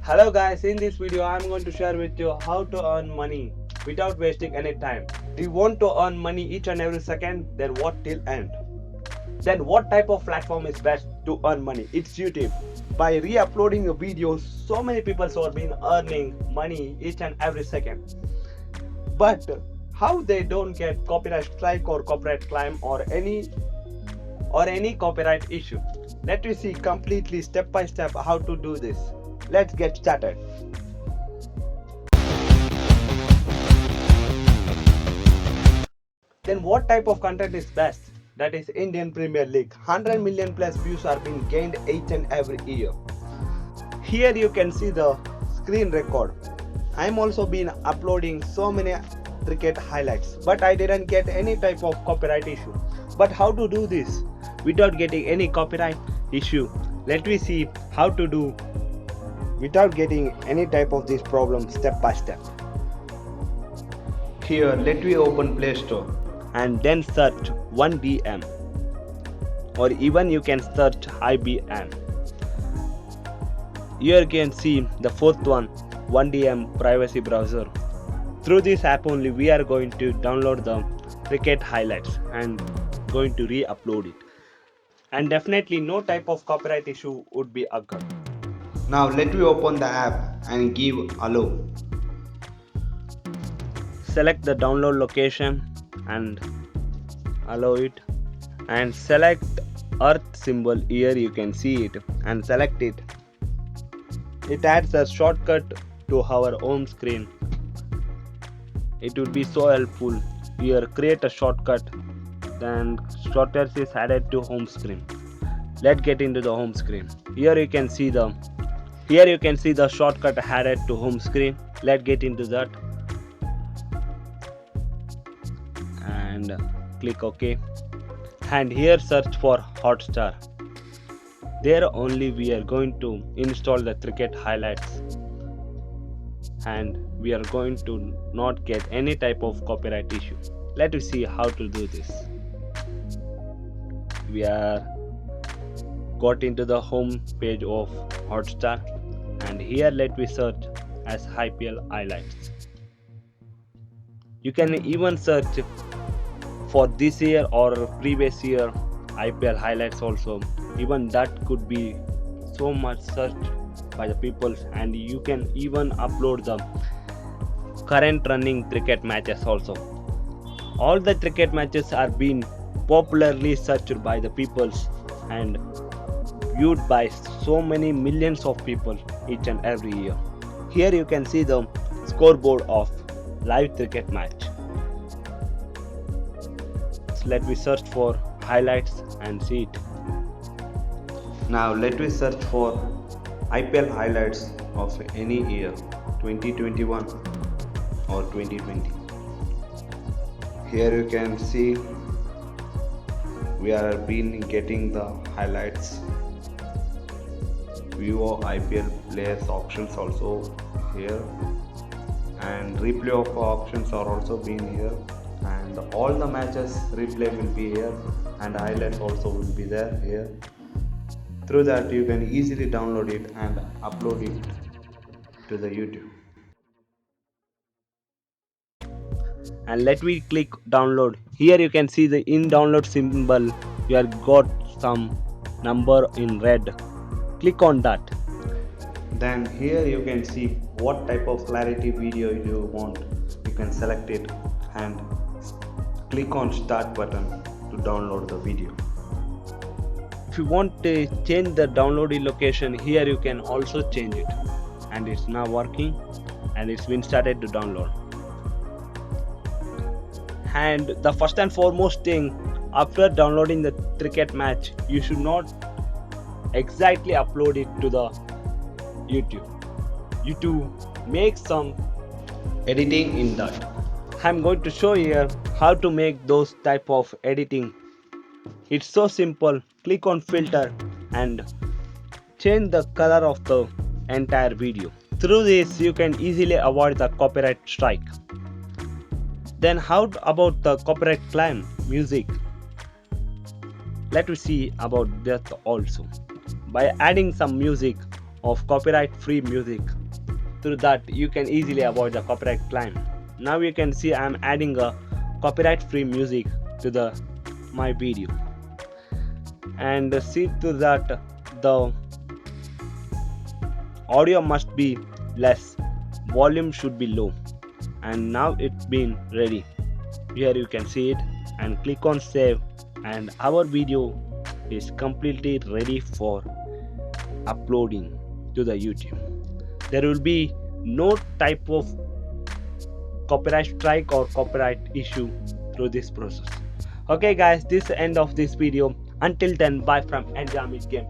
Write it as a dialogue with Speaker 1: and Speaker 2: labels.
Speaker 1: Hello guys, in this video I am going to share with you how to earn money without wasting any time. Do you want to earn money each and every second? Then what till end? Then what type of platform is best to earn money? It's YouTube. By re-uploading your videos, so many people have been earning money each and every second. But how they don't get copyright strike or copyright claim or any copyright issue? Let me see completely step by step how to do this. Let's get started. Then what type of content is best? That is Indian Premier League. 100 million plus views are being gained each and every year. Here you can see the screen record. I'm also been uploading so many cricket highlights, but I didn't get any type of copyright issue. But how to do this without getting any copyright issue? Let me see how to do without getting any type of this problem step by step. Here let me open Play Store and then search 1DM, or even you can search IBM. Here you can see the fourth one, 1DM privacy browser. Through this app only we are going to download the cricket highlights and going to re-upload it, and definitely no type of copyright issue would be occur. Now let me open the app and give allow. Select the download location and allow it, and select earth symbol. Here you can see it and select it. It adds a shortcut to our home screen. It would be so helpful. Here create a shortcut, then shortcut is added to home screen. Let's get into the home screen. Here you can see the shortcut added to home screen. Let's get into that and click OK. And here search for Hotstar. There only we are going to install the cricket highlights, and we are going to not get any type of copyright issue. Let us see how to do this. We are got into the home page of Hotstar, and here let me search as IPL highlights. You can even search for this year or previous year IPL highlights also. Even that could be so much searched by the people, and you can even upload the current running cricket matches also. All the cricket matches are being popularly searched by the people and viewed by so many millions of people each and every year. Here you can see the scoreboard of live cricket match. So let me search for highlights and see it. Now let me search for IPL highlights of any year, 2021 or 2020. Here you can see we are been getting the highlights. View of IPL players options also here, and replay of options are also being here, and all the matches replay will be here, and highlights also will be there here. Through that you can easily download it and upload it to the YouTube. And let me click download. Here you can see the in download symbol. You have got some number in red. Click on that. Then here you can see what type of clarity video you want. You can select it and click on start button to download the video. If you want to change the downloading location, here you can also change it, and it's now working and it's been started to download. And the first and foremost thing, after downloading the cricket match, you should not exactly upload it to the YouTube. You to make some editing in that. I'm going to show here how to make those type of editing. It's so simple. Click on filter and change the color of the entire video. Through this you can easily avoid the copyright strike. Then how about the copyright claim music? Let us see about that also. By adding some music of copyright free music. Through that you can easily avoid the copyright claim. Now you can see I'm adding a copyright free music to the my video, and see to that the audio must be less, volume should be low, and now it's been ready. Here you can see it, and click on save, and our video is completely ready for uploading to the YouTube. There will be no type of copyright strike or copyright issue through this process. Okay guys, this is the end of this video. Until then, bye from Enjamit Game.